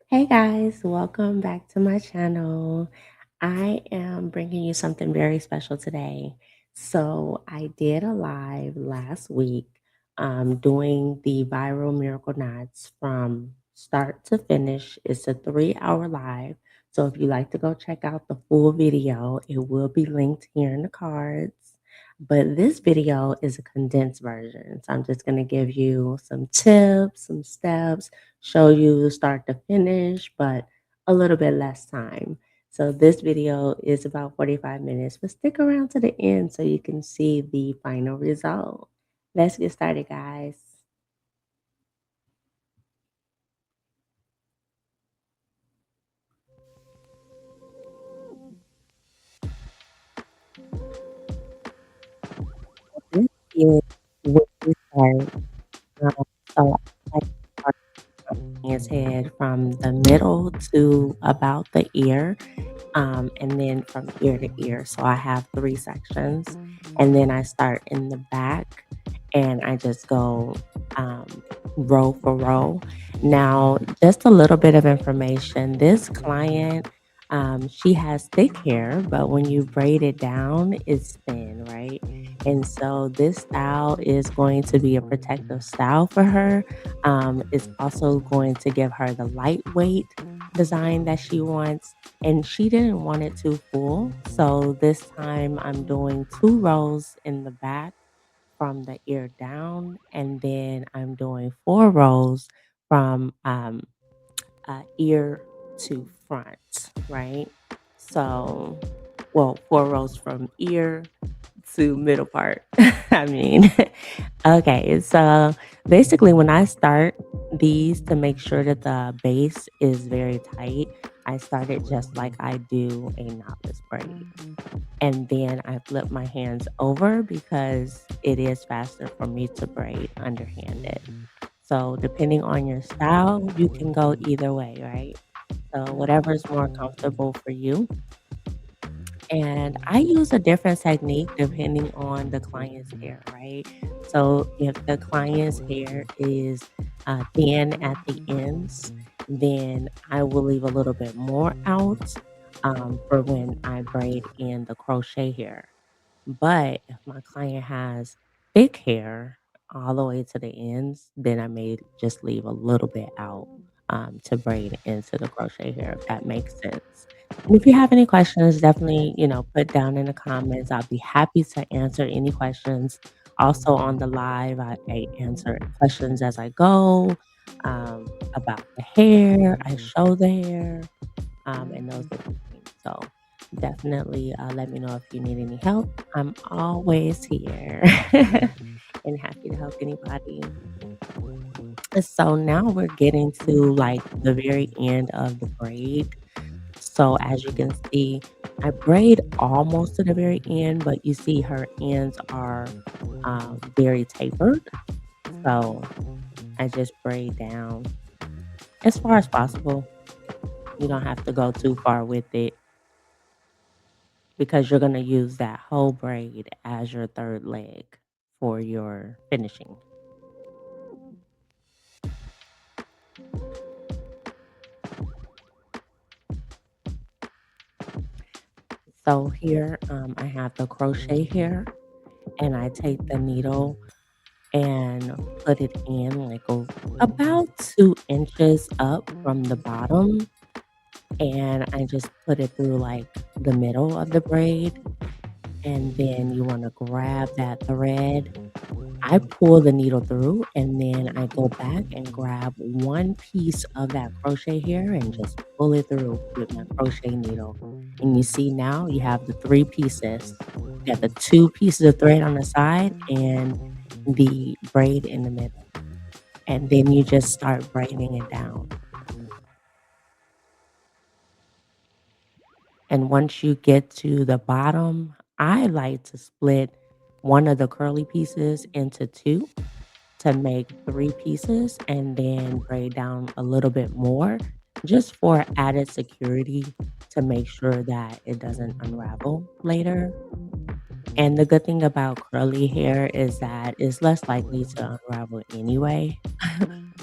Hey guys, welcome back to my channel. I am bringing you something very special today. So, I did a live last week doing the viral miracle knots from start to finish. It's a 3 hour live. So, if you like to go check out the full video, it will be linked here in the cards. But this video is a condensed version. So, I'm just going to give you some tips, some steps, show you start to finish, but a little bit less time. So this video is about 45 minutes, but stick around to the end so you can see the final result. Let's get started, guys. This is when we start. So I start from his head from the middle to about the ear, and then from ear to ear. So I have three sections, and then I start in the back, and I just go um, row for row. Now, just a little bit of information. This client, she has thick hair, but when you braid it down, it's thin, right? And so this style is going to be a protective style for her. It's also going to give her the lightweight design that she wants, and she didn't want it too full. So this time I'm doing two rows in the back from the ear down, and then I'm doing four rows from ear to front, right? So, well, four rows from ear to middle part. I mean, okay, so basically, when I start these to make sure that the base is very tight, I start it just like I do a knotless braid. And then I flip my hands over because it is faster for me to braid underhanded. So, depending on your style, you can go either way, right? So, whatever is more comfortable for you. And I use a different technique depending on the client's hair, right? So if the client's hair is thin at the ends, then I will leave a little bit more out for when I braid in the crochet hair. But if my client has thick hair all the way to the ends, then I may just leave a little bit out to braid into the crochet hair, if that makes sense. And if you have any questions, definitely, put down in the comments. I'll be happy to answer any questions. Also on the live, I answer questions as I go about the hair. I show the hair and those different things. So definitely let me know if you need any help. I'm always here and happy to help anybody. So now we're getting to like the very end of the braid. So as you can see, I braid almost to the very end, but you see her ends are very tapered. So I just braid down as far as possible. You don't have to go too far with it because you're going to use that whole braid as your third leg for your finishing. So here I have the crochet here, and I take the needle and put it in like about 2 inches up from the bottom, and I just put it through like the middle of the braid, and then you want to grab that thread. I pull the needle through, and then I go back and grab one piece of that crochet here and just pull it through with my crochet needle. And you see now you have the three pieces. You got the two pieces of thread on the side and the braid in the middle. And then you just start braiding it down. And once you get to the bottom, I like to split one of the curly pieces into two to make three pieces and then braid down a little bit more just for added security to make sure that it doesn't unravel later. And the good thing about curly hair is that it's less likely to unravel anyway.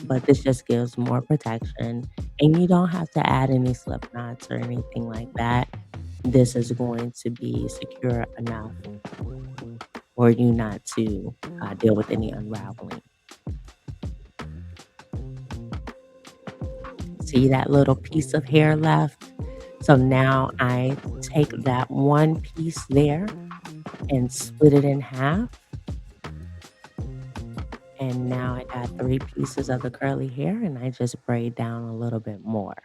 but this just gives more protection, and you don't have to add any slip knots or anything like that. This is going to be secure enough for you not to deal with any unraveling. See that little piece of hair left? So now I take that one piece there and split it in half. And now I got 3 pieces of the curly hair and I just braid down a little bit more.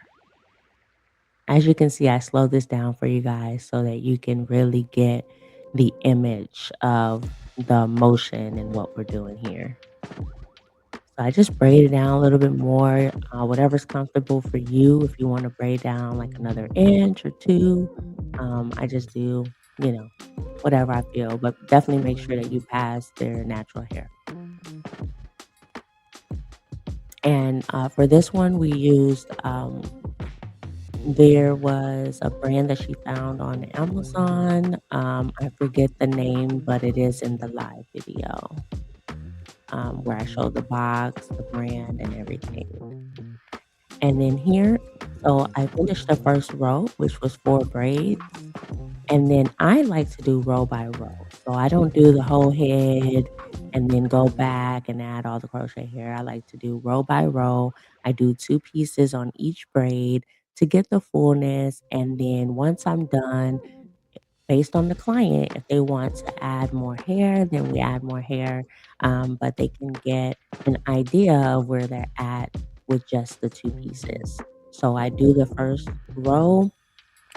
As you can see, I slowed this down for you guys so that you can really get the image of the motion and what we're doing here. So I just braid it down a little bit more, whatever's comfortable for you. If you want to braid down like another inch or two, I just do, you know, whatever I feel, but definitely make sure that you pass their natural hair. And for this one, we used, there was a brand that she found on Amazon. I forget the name, but it is in the live video where I showed the box, the brand, and everything. And then here, so I finished the first row, which was 4 braids. And then I like to do row by row. So I don't do the whole head and then go back and add all the crochet hair. I like to do row by row. I do 2 pieces on each braid to get the fullness. And then once I'm done, based on the client, if they want to add more hair, then we add more hair. But they can get an idea of where they're at with just the 2 pieces. So I do the first row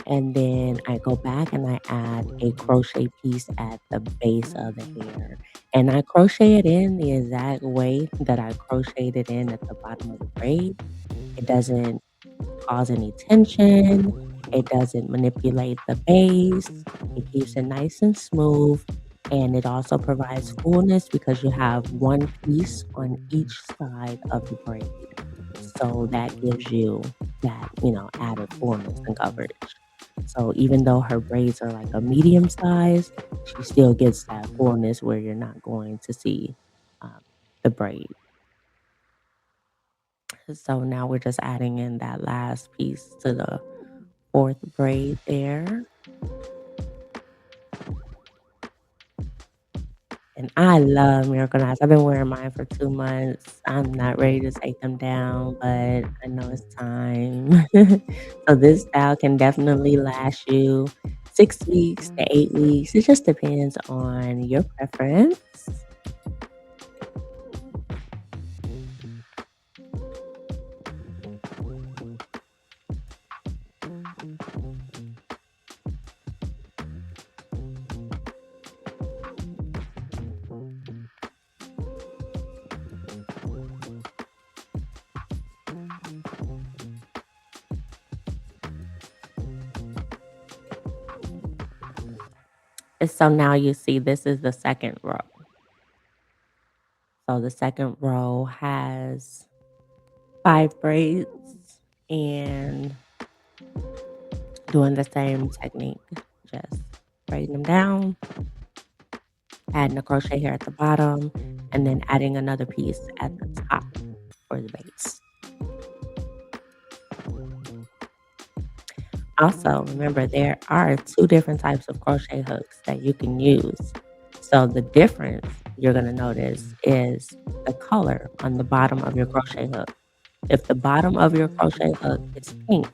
and then I go back and I add a crochet piece at the base of the hair. And I crochet it in the exact way that I crocheted it in at the bottom of the braid. It doesn't cause any tension. It doesn't manipulate the base. It keeps it nice and smooth. And it also provides fullness because you have one piece on each side of the braid. So that gives you that, added fullness and coverage. So even though her braids are like a medium size, she still gets that fullness where you're not going to see um, the braid. So now we're just adding in that last piece to the fourth braid there. And I love Miracle Knots. I've been wearing mine for 2 months. I'm not ready to take them down, but I know it's time. So this style can definitely last you 6 weeks to 8 weeks. It just depends on your preference. And so now you see this is the second row. So the second row has 5 braids and doing the same technique, just braiding them down, adding a crochet here at the bottom, and then adding another piece at the top for the base. Also, remember there are 2 different types of crochet hooks that you can use. So the difference you're going to notice is the color on the bottom of your crochet hook. If the bottom of your crochet hook is pink,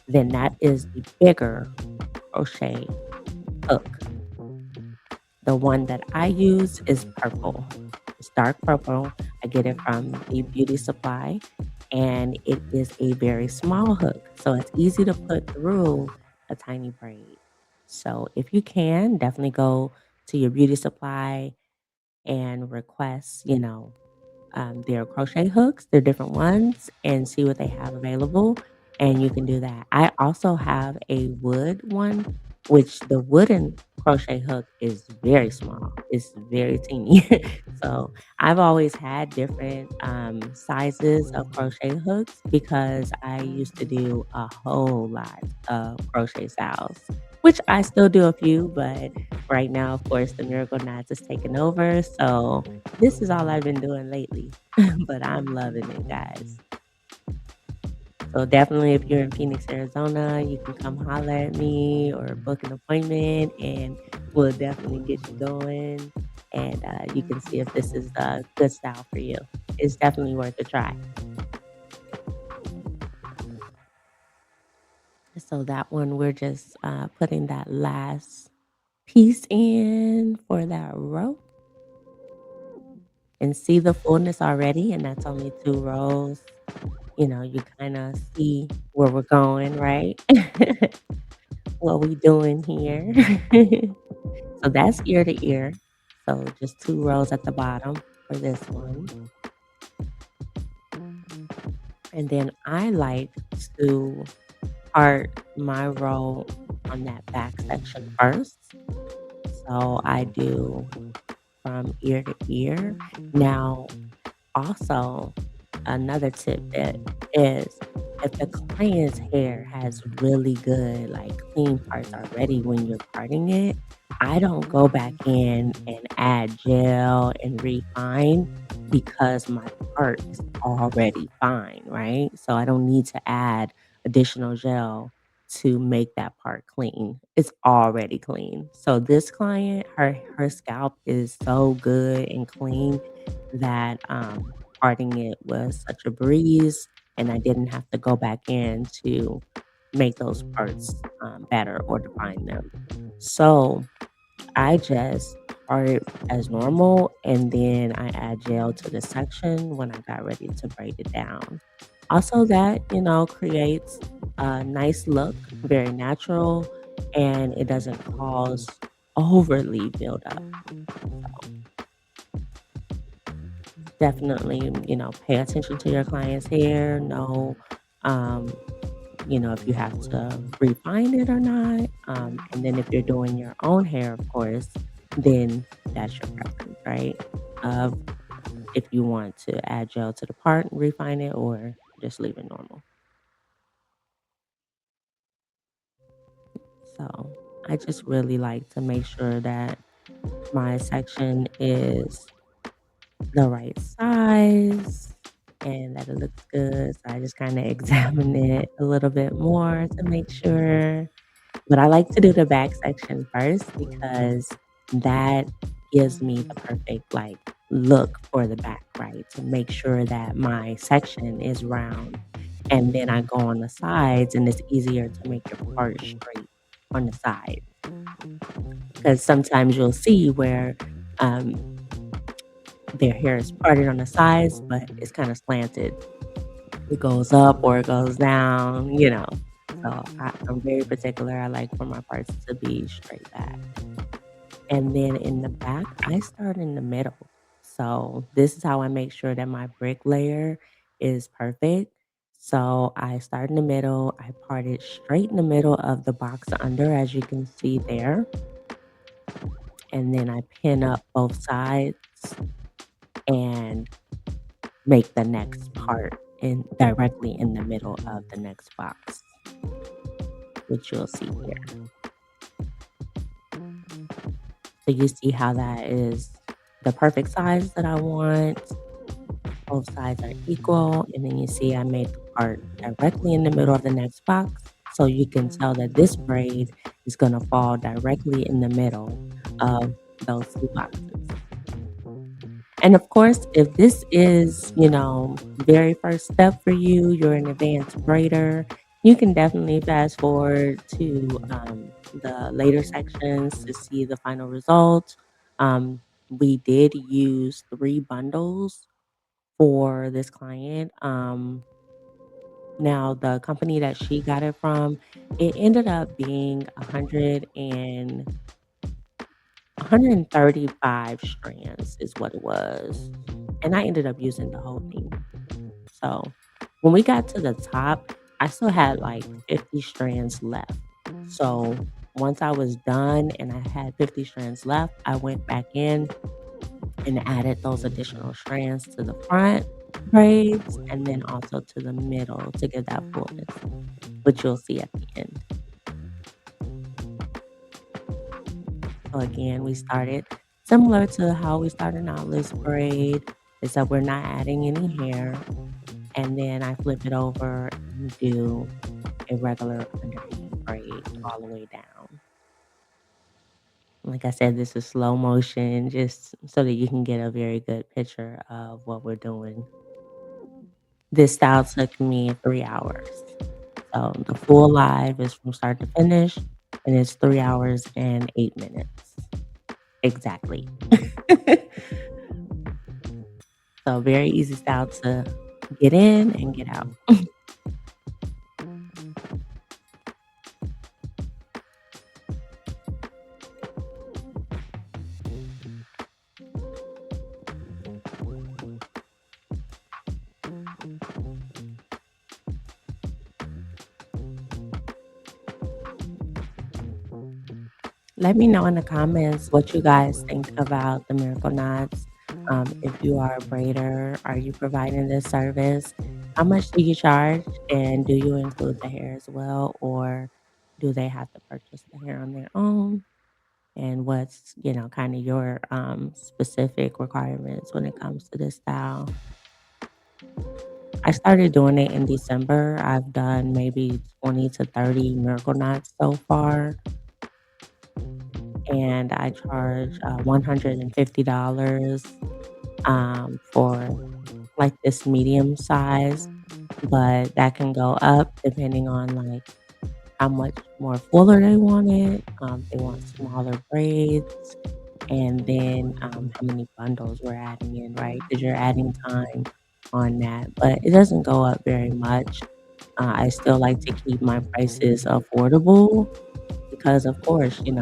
then that is the bigger crochet hook. The one that I use is purple. It's dark purple. I get it from the beauty supply, and it is a very small hook. So it's easy to put through a tiny braid. So if you can, definitely go to your beauty supply and request, their crochet hooks, their different ones, and see what they have available. And you can do that. I also have a wood one, which the wooden crochet hook is very small. It's very teeny. So I've always had different sizes of crochet hooks because I used to do a whole lot of crochet styles, which I still do a few, but right now, of course, the Miracle Knots is taking over. So this is all I've been doing lately, but I'm loving it, guys. So definitely, if you're in Phoenix, Arizona, you can come holler at me or book an appointment, and we'll definitely get you going. And you can see if this is a good style for you. It's definitely worth a try. So that one, we're just putting that last piece in for that row and see the fullness already. And that's only 2 rows. You know, you kind of see where we're going, right? What we doing here. So that's ear to ear. So just 2 rows at the bottom for this one. And then I like to part my row on that back section first. So I do from ear to ear. Now, also, another tidbit is if the client's hair has really good, like clean parts already when you're parting it, I don't go back in and add gel and refine because my part is already fine, right? So I don't need to add additional gel to make that part clean. It's already clean. So this client, her scalp is so good and clean that parting it was such a breeze, and I didn't have to go back in to make those parts better or define them. So I just part as normal, and then I add gel to the section when I got ready to braid it down. Also, that creates a nice look, very natural, and it doesn't cause overly buildup. So definitely, pay attention to your client's hair. Know, um, if you have to refine it or not. And then if you're doing your own hair, of course, then that's your preference, right? Of if you want to add gel to the part and refine it or just leave it normal. So I just really like to make sure that my section is the right size and that it looks good. So I just kind of examine it a little bit more to make sure. But I like to do the back section first because that gives me the perfect like look for the back, right? To make sure that my section is round. And then I go on the sides and it's easier to make your part straight on the side. Because sometimes you'll see where um, their hair is parted on the sides, but it's kind of slanted. It goes up or it goes down. So I'm very particular. I like for my parts to be straight back. And then in the back, I start in the middle. So this is how I make sure that my brick layer is perfect. So I start in the middle. I part it straight in the middle of the box under, as you can see there. And then I pin up both sides and make the next part in directly in the middle of the next box, which you'll see here. So you see how that is the perfect size that I want. Both sides are equal. And then you see I made the part directly in the middle of the next box. So you can tell that this braid is going to fall directly in the middle of those 2 boxes. And of course, if this is, very first step for you, you're an advanced braider, you can definitely fast forward to the later sections to see the final result. We did use 3 bundles for this client. Now, the company that she got it from, it ended up being 135 strands is what it was. And I ended up using the whole thing. So when we got to the top, I still had like 50 strands left. So once I was done and I had 50 strands left, I went back in and added those additional strands to the front braids and then also to the middle to give that fullness, which you'll see at the end. So again, we started similar to how we started out, let's braid, except we're not adding any hair. And then I flip it over and do a regular underhand braid all the way down. Like I said, this is slow motion just so that you can get a very good picture of what we're doing. This style took me 3 hours. So the full live is from start to finish, and it's 3 hours and 8 minutes. Exactly. So very easy style to get in and get out. Let me know in the comments what you guys think about the miracle knots. If you are a braider, are you providing this service? How much do you charge? And do you include the hair as well? Or do they have to purchase the hair on their own? And what's, kind of your specific requirements when it comes to this style? I started doing it in December. I've done maybe 20 to 30 miracle knots so far, and I charge $150 for like this medium size, but that can go up depending on like how much more fuller they want it. They want smaller braids, and then how many bundles we're adding in, right? Because you're adding time on that, but it doesn't go up very much. I still like to keep my prices affordable because, of course, you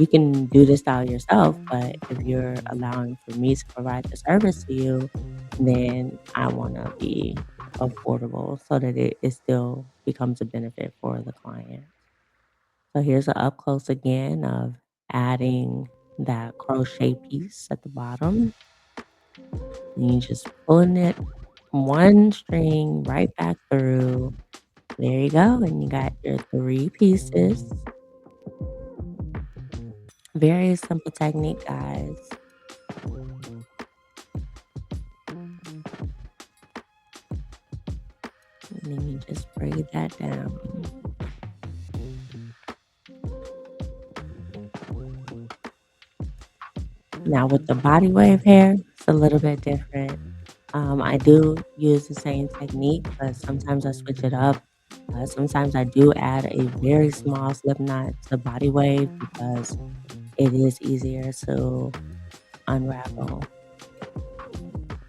can do this style yourself, but if you're allowing for me to provide the service to you, then I want to be affordable so that it still becomes a benefit for the client. So here's an up close again of adding that crochet piece at the bottom. And you just pulling it one string right back through. There you go. And you got your three pieces. Very simple technique, guys. And then you just braid that down. Now with the body wave hair, it's a little bit different. I do use the same technique, but sometimes I switch it up. Sometimes I do add a very small slip knot to body wave because it is easier to unravel.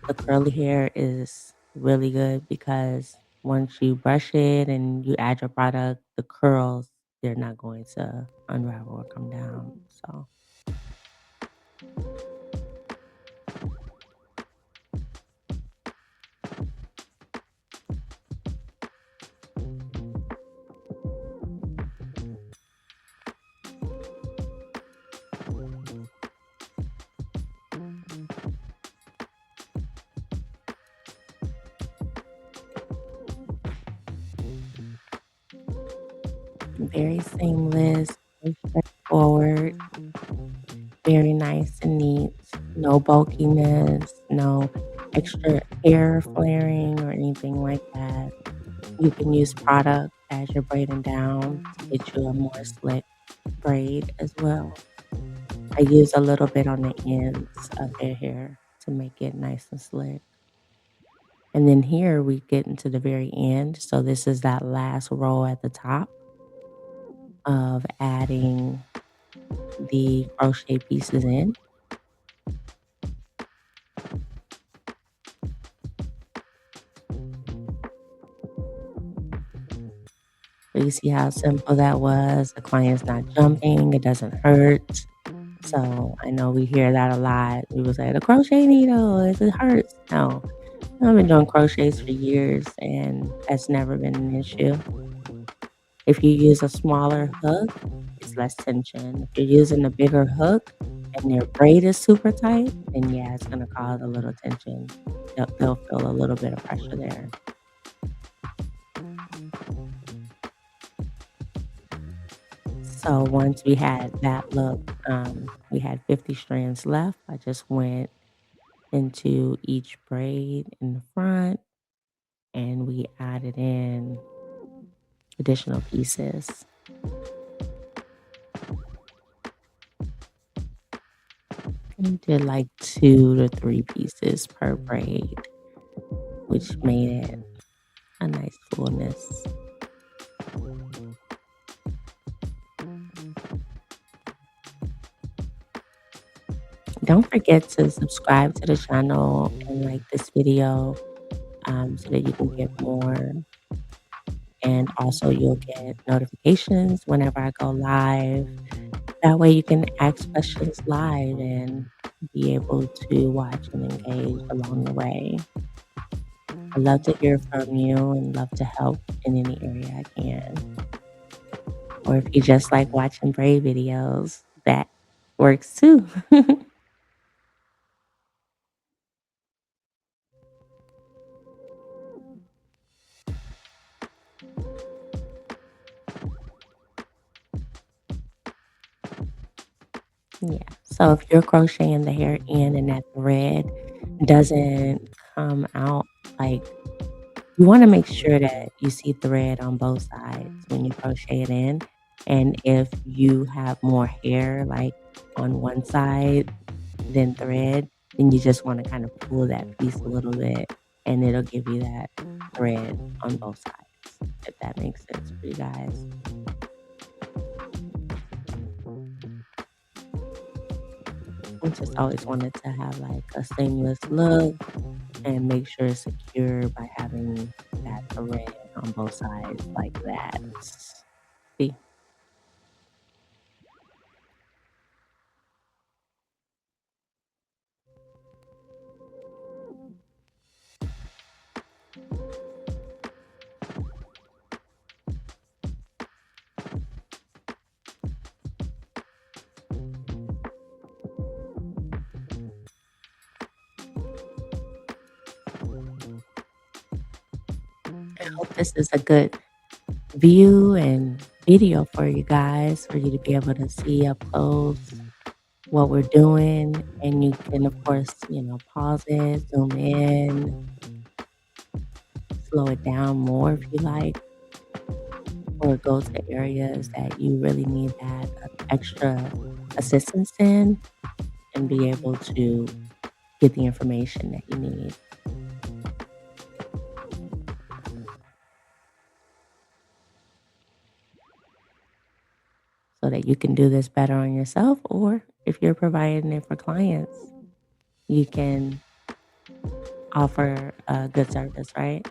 The curly hair is really good because once you brush it and you add your product, the curls, they're not going to unravel or come down. So very seamless, very straightforward, very nice and neat. No bulkiness, no extra hair flaring or anything like that. You can use product as you're braiding down to get you a more slick braid as well. I use a little bit on the ends of their hair to make it nice and slick. And then here we get into the very end. So this is that last row at the top of adding the crochet pieces in. So you see how simple that was. The client's not jumping, it doesn't hurt. So I know we hear that a lot. People say the crochet needle, it hurts. No, I've been doing crochets for years and that's never been an issue. If you use a smaller hook, it's less tension. If you're using a bigger hook and their braid is super tight, then yeah, it's gonna cause a little tension. They'll feel a little bit of pressure there. So once we had that look, we had 50 strands left. I just went into each braid in the front and we added in additional pieces. We did like 2 to 3 pieces per braid, which made it a nice fullness. Don't forget to subscribe to the channel and like this video so that you can get more. And also, you'll get notifications whenever I go live. That way, you can ask questions live and be able to watch and engage along the way. I love to hear from you and love to help in any area I can. Or if you just like watching braid videos, that works too. Yeah. So if you're crocheting the hair in and that thread doesn't come out, like you want to make sure that you see thread on both sides when you crochet it in. And if you have more hair like on one side than thread, then you just want to kind of pull that piece a little bit and it'll give you that thread on both sides, if that makes sense for you guys. I just always wanted to have like a seamless look and make sure it's secure by having that thread on both sides like that. See? I hope this is a good view and video for you guys, for you to be able to see up close what we're doing. And you can, of course, pause it, zoom in, slow it down more if you like, or go to areas that you really need that extra assistance in and be able to get the information that you need so that you can do this better on yourself. Or if you're providing it for clients, you can offer a good service, right?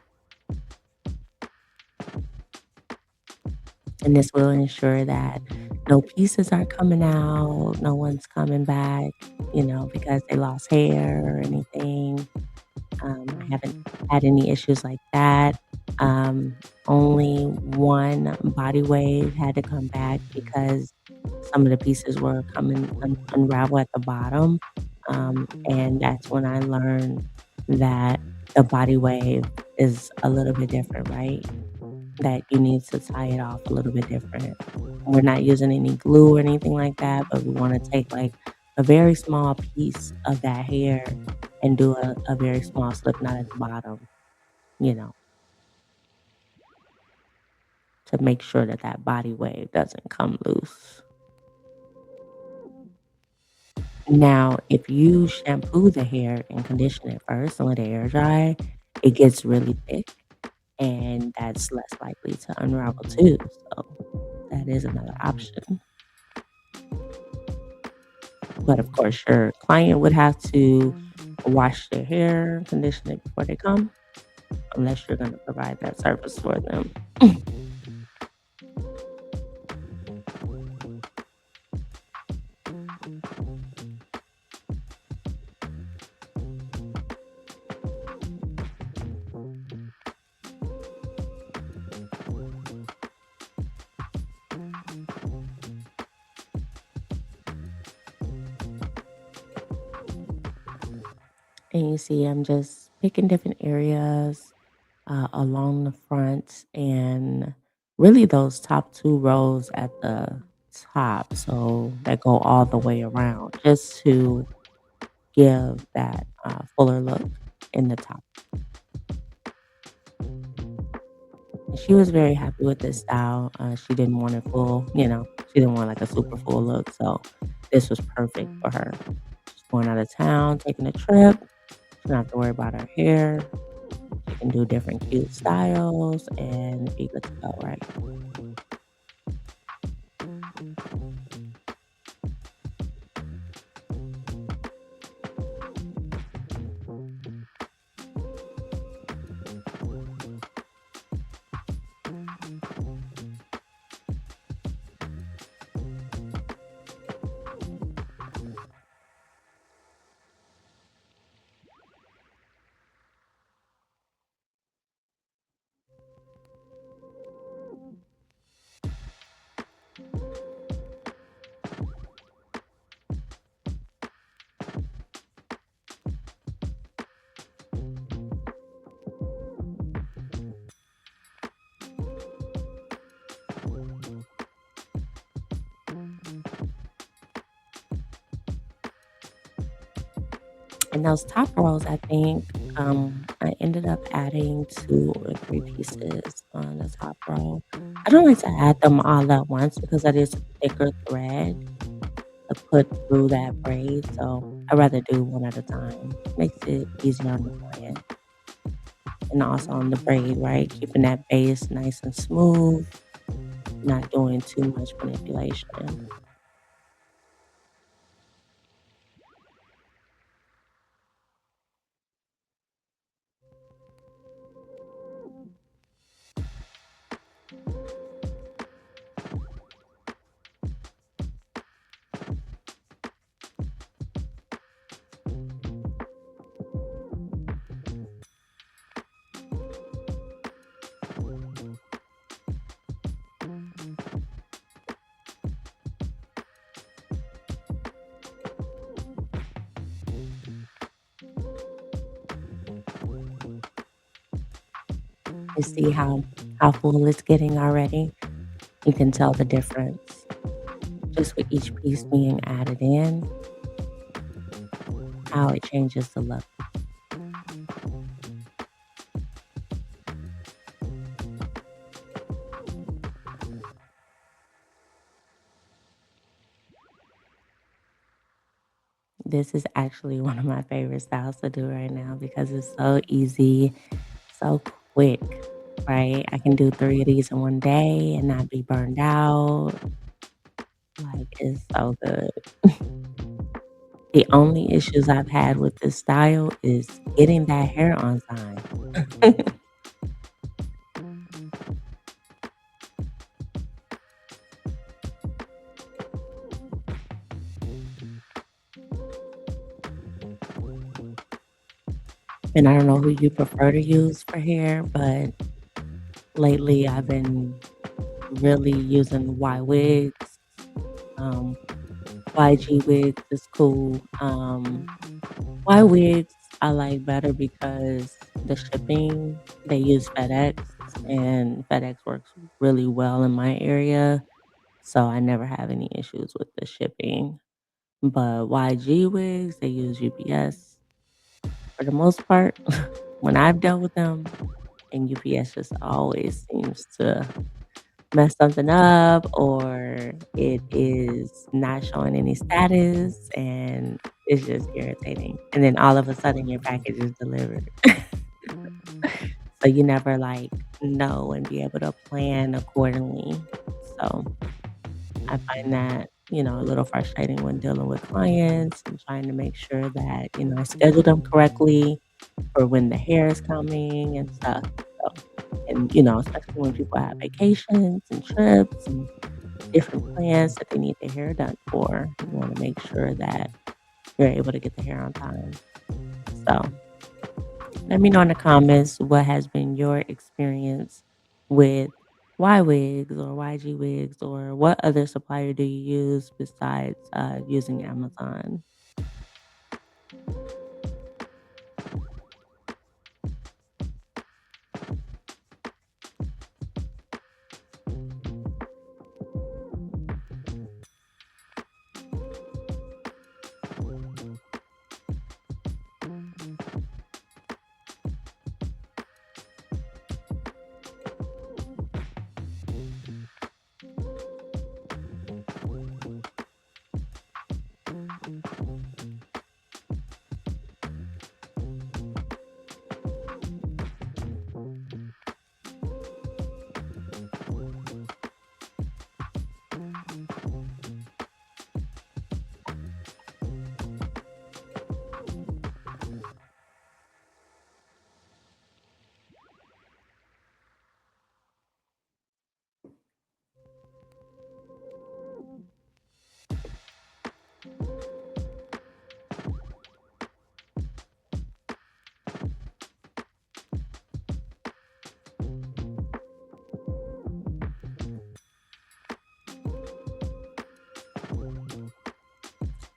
And this will ensure that no pieces are coming out, no one's coming back, because they lost hair or anything. I haven't had any issues like that. Only one body wave had to come back because some of the pieces were coming unravel at the bottom. And that's when I learned that the body wave is a little bit different, right? That you need to tie it off a little bit different. We're not using any glue or anything like that, but we want to take like a very small piece of that hair and do a very small slip knot at the bottom, you know, to make sure that that body wave doesn't come loose. Now, if you shampoo the hair and condition it first and let it air dry, it gets really thick and that's less likely to unravel too. So that is another option. But of course, your client would have to wash their hair, condition it before they come, unless you're going to provide that service for them. And you see, I'm just picking different areas along the front and really those top 2 rows at the top, so that go all the way around just to give that, fuller look in the top. And she was very happy with this style. She didn't want it full, she didn't want like a super full look, so this was perfect for her. She's going out of town, taking a trip. She don't have to worry about her hair. She can do different cute styles and be good to go, right? And those top rows, I think, I ended up adding 2 or 3 pieces on the top row. I don't like to add them all at once because that is a thicker thread to put through that braid, so I rather do one at a time. Makes it easier on the client and also on the braid, right? Keeping that base nice and smooth, not doing too much manipulation. You see how full it's getting already? You can tell the difference just with each piece being added in, how it changes the look. This is actually one of my favorite styles to do right now because it's so easy, so quick, right? I can do 3 of these in one day and not be burned out. Like, it's so good. The only issues I've had with this style is getting that hair on time. And I don't know who you prefer to use for hair, but lately I've been really using Y wigs. Um, YG wigs is cool. Y wigs I like better because the shipping, they use FedEx, and FedEx works really well in my area, so I never have any issues with the shipping. But YG wigs, they use UPS for the most part. When I've dealt with them, and UPS just always seems to mess something up or it is not showing any status and it's just irritating. And then all of a sudden your package is delivered. So you never like know and be able to plan accordingly. So I find that, a little frustrating when dealing with clients and trying to make sure that, I schedule them correctly for when the hair is coming and stuff. So, and, especially when people have vacations and trips and different plans that they need their hair done for, you want to make sure that you're able to get the hair on time. So, let me know in the comments what has been your experience with Y wigs or YG wigs, or what other supplier do you use besides using Amazon?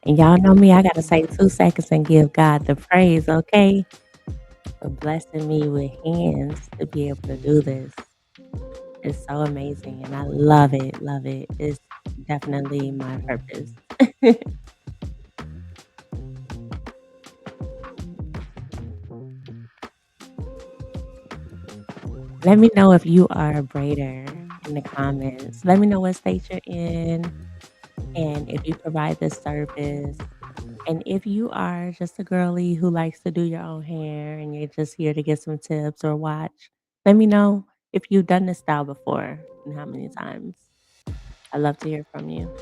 And y'all know me, I gotta say 2 seconds and give God the praise, okay? For blessing me with hands to be able to do this. It's so amazing, and I love it, love it. It's definitely my purpose. Let me know if you are a braider in the comments. Let me know what state you're in and if you provide this service. And if you are just a girly who likes to do your own hair and you're just here to get some tips or watch, let me know if you've done this style before and how many times. I love to hear from you.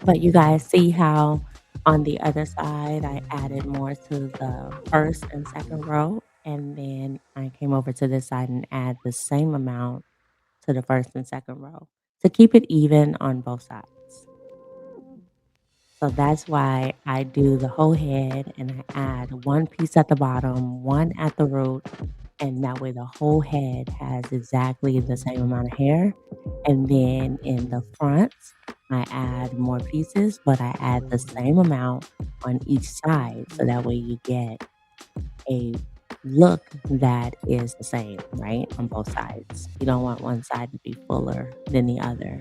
But you guys see how on the other side I added more to the first and second row, and then I came over to this side and add the same amount to the first and second row to keep it even on both sides. So that's why I do the whole head and I add one piece at the bottom, one at the root, and that way the whole head has exactly the same amount of hair. And then in the front, I add more pieces, but I add the same amount on each side. So that way you get a look that is the same, right? On both sides. You don't want one side to be fuller than the other.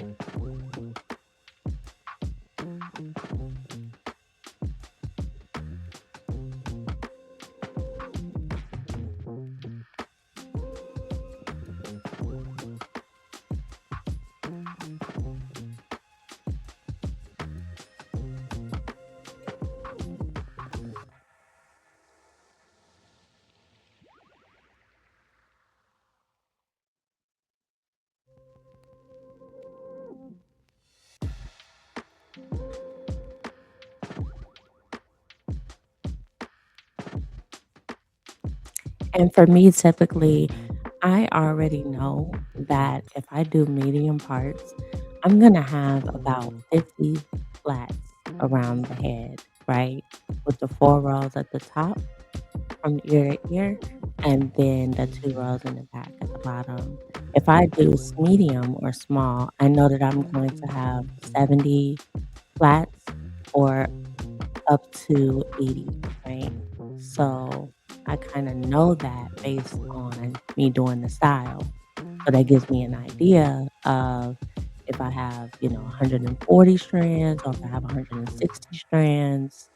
And for me, typically, I already know that if I do medium parts, I'm gonna have about 50 flats around the head, right? With the 4 rows at the top from ear to ear, and then the 2 rows in the back at the bottom. If I do medium or small, I know that I'm going to have 70 flats or up to 80, right? So I kind of know that based on me doing the style. So that gives me an idea of if I have, 140 strands or if I have 160 strands,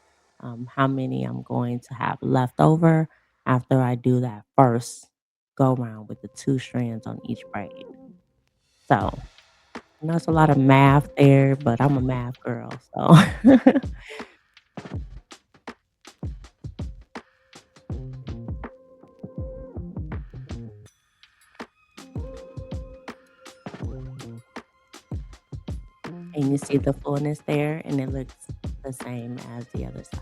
how many I'm going to have left over after I do that first go round with the 2 strands on each braid. So I know it's a lot of math there, but I'm a math girl. So and you see the fullness there, and it looks the same as the other side.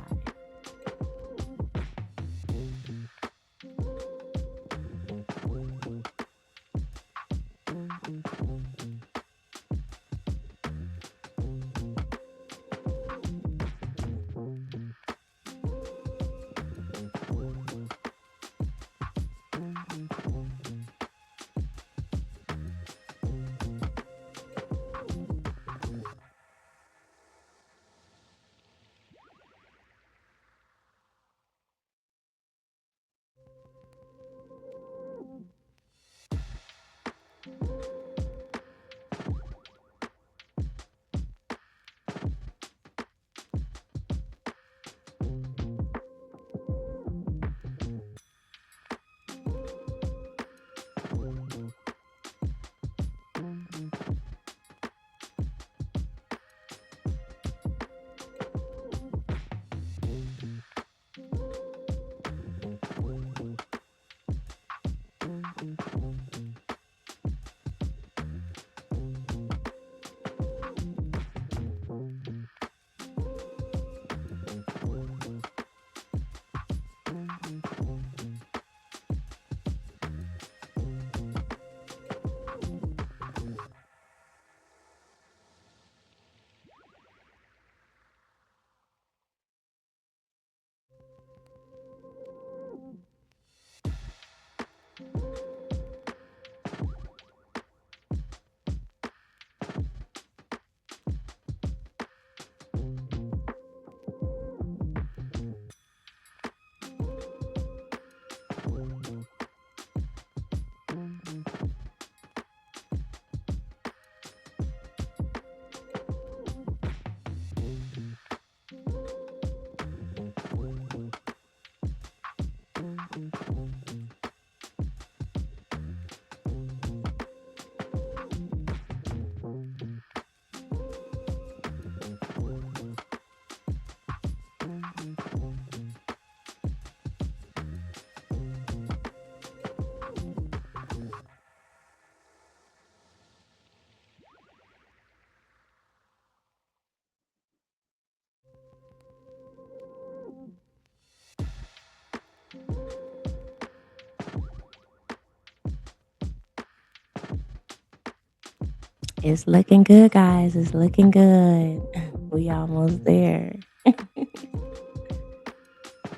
It's looking good, guys. It's looking good. We almost there.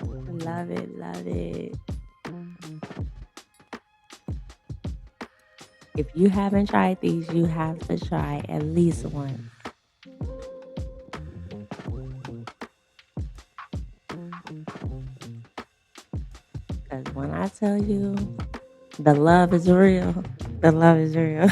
Love it, love it. If you haven't tried these, you have to try at least once. Because when I tell you the love is real, the love is real.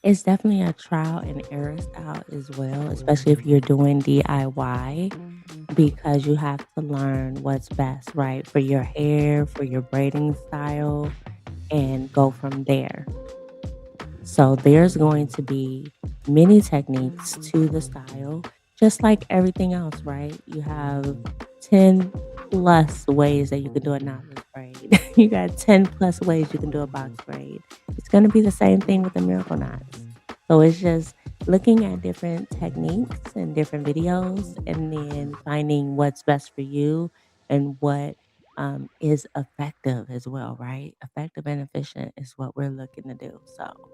It's definitely a trial and error style as well, especially if you're doing DIY, because you have to learn what's best, right? For your hair, for your braiding style, and go from there. So there's going to be many techniques to the style, just like everything else, right? You have 10 plus ways that you can do a knotless braid. You got 10 plus ways you can do a box braid. It's going to be the same thing with the miracle knots. So it's just looking at different techniques and different videos and then finding what's best for you and what is effective as well, right? Effective and efficient is what we're looking to do. So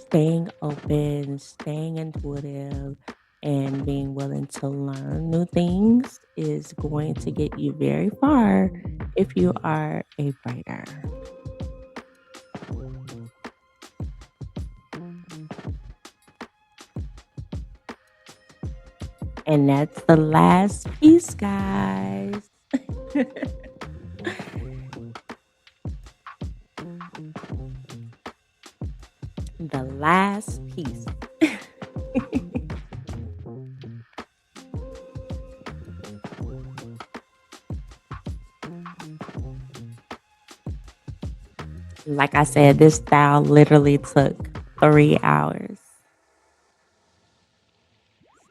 staying open, staying intuitive, and being willing to learn new things is going to get you very far if you are a braider. And that's the last piece, guys. The last piece. Like I said, this style literally took 3 hours,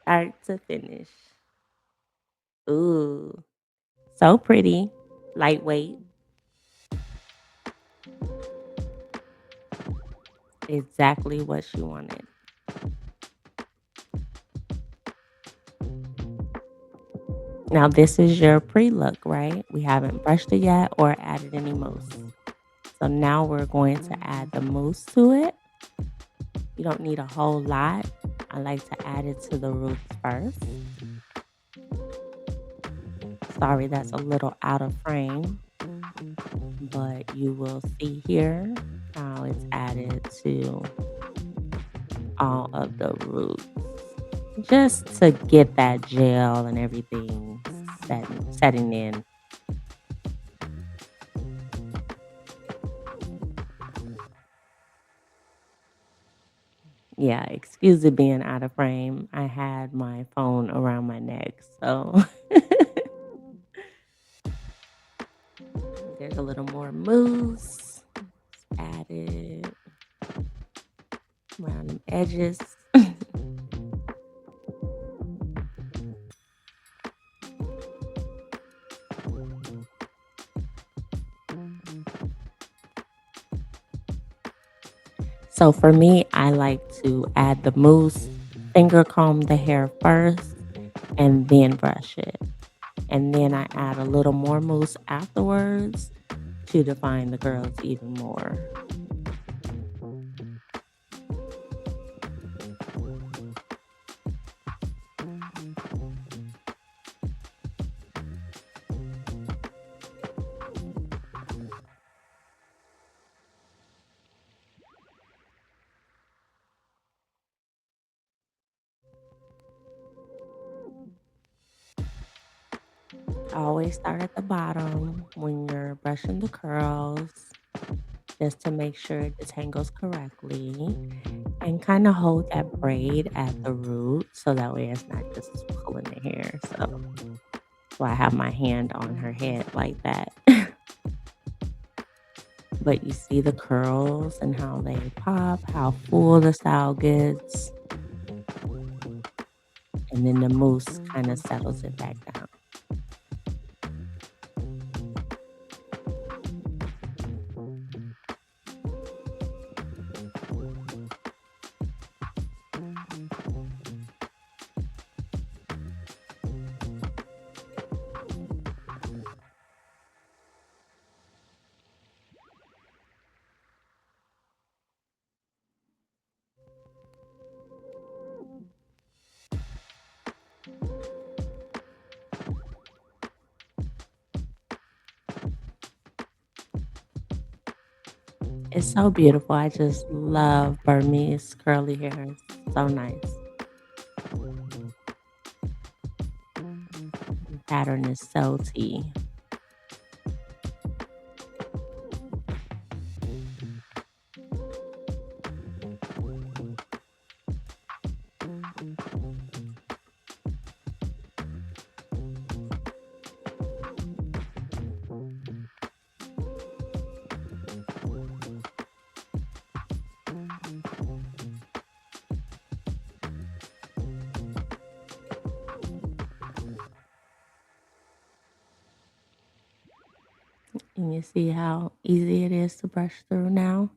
start to finish. Ooh, so pretty, lightweight, exactly what she wanted. Now, this is your pre-look, right? We haven't brushed it yet or added any mousse. So now we're going to add the mousse to it. You don't need a whole lot. I like to add it to the roots first. Sorry, that's a little out of frame, but you will see here how it's added to all of the roots. Just to get that gel and everything setting in. Yeah, excuse it being out of frame. I had my phone around my neck, so there's a little more mousse added around the edges. So for me, I like to add the mousse, finger comb the hair first, and then brush it. And then I add a little more mousse afterwards to define the curls even more. Always start at the bottom when you're brushing the curls, just to make sure it detangles correctly. And kind of hold that braid at the root so that way it's not just pulling the hair. So I have my hand on her head like that. but you see the curls and how they pop, how full the style gets, and then the mousse kind of settles it back down. It's so beautiful. I just love Burmese curly hair. It's so nice. The pattern is so tea. And you see how easy it is to brush through now?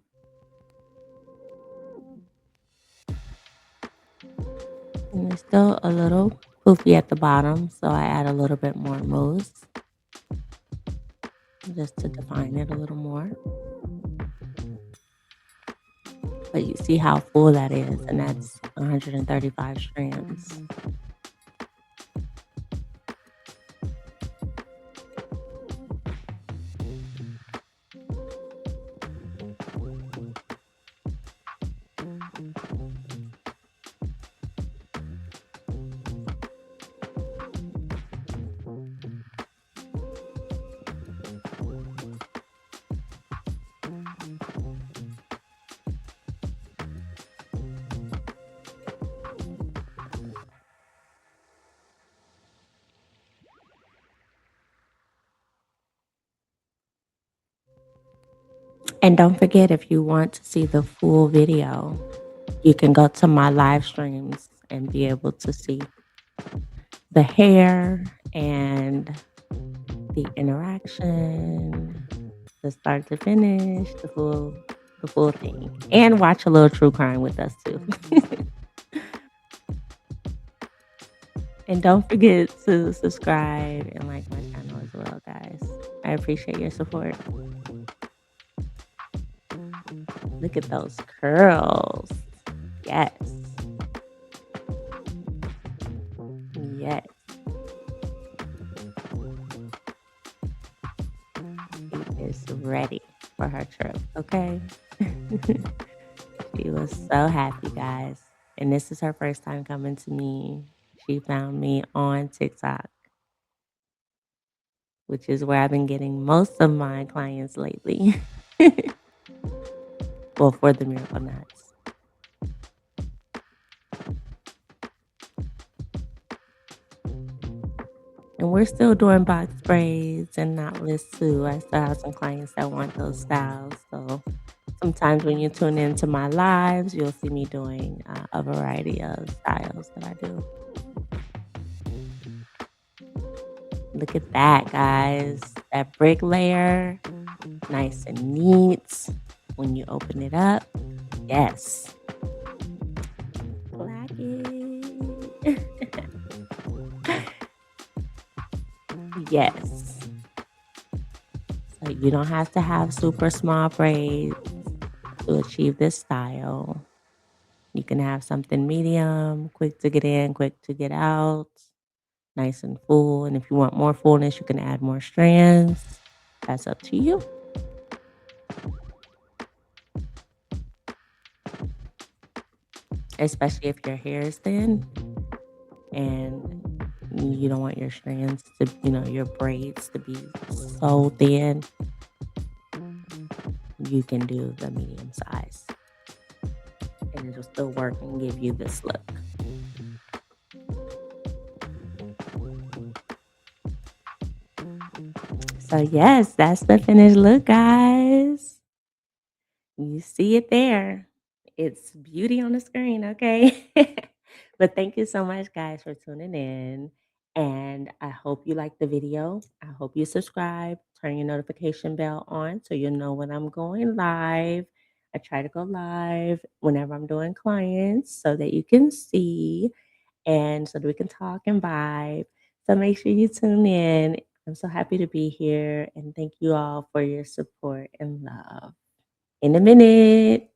And it's still a little poofy at the bottom, so I add a little bit more mousse just to define it a little more. But you see how full that is, and that's 135 strands. And don't forget, if you want to see the full video, you can go to my live streams and be able to see the hair and the interaction, the start to finish, the full thing. And watch a little true crime with us too. And don't forget to subscribe and like my channel as well, guys. I appreciate your support. Look at those curls. Yes. Yes. She is ready for her trip. Okay. She was so happy, guys. And this is her first time coming to me. She found me on TikTok, which is where I've been getting most of my clients lately. Well, for the miracle knots. And we're still doing box braids and knotless too. I still have some clients that want those styles. So sometimes when you tune into my lives, you'll see me doing a variety of styles that I do. Look at that, guys. That brick layer, nice and neat. When you open it up, yes. Clack it. Yes. So you don't have to have super small braids to achieve this style. You can have something medium, quick to get in, quick to get out, nice and full. And if you want more fullness, you can add more strands. That's up to you. Especially if your hair is thin and you don't want your strands to, your braids to be so thin, you can do the medium size and it'll still work and give you this look. So yes, that's the finished look, guys. see it there. It's beauty on the screen, okay? But thank you so much, guys, for tuning in. And I hope you like the video. I hope you subscribe, turn your notification bell on so you'll know when I'm going live. I try to go live whenever I'm doing clients so that you can see and so that we can talk and vibe. So make sure you tune in. I'm so happy to be here and thank you all for your support and love. In a minute.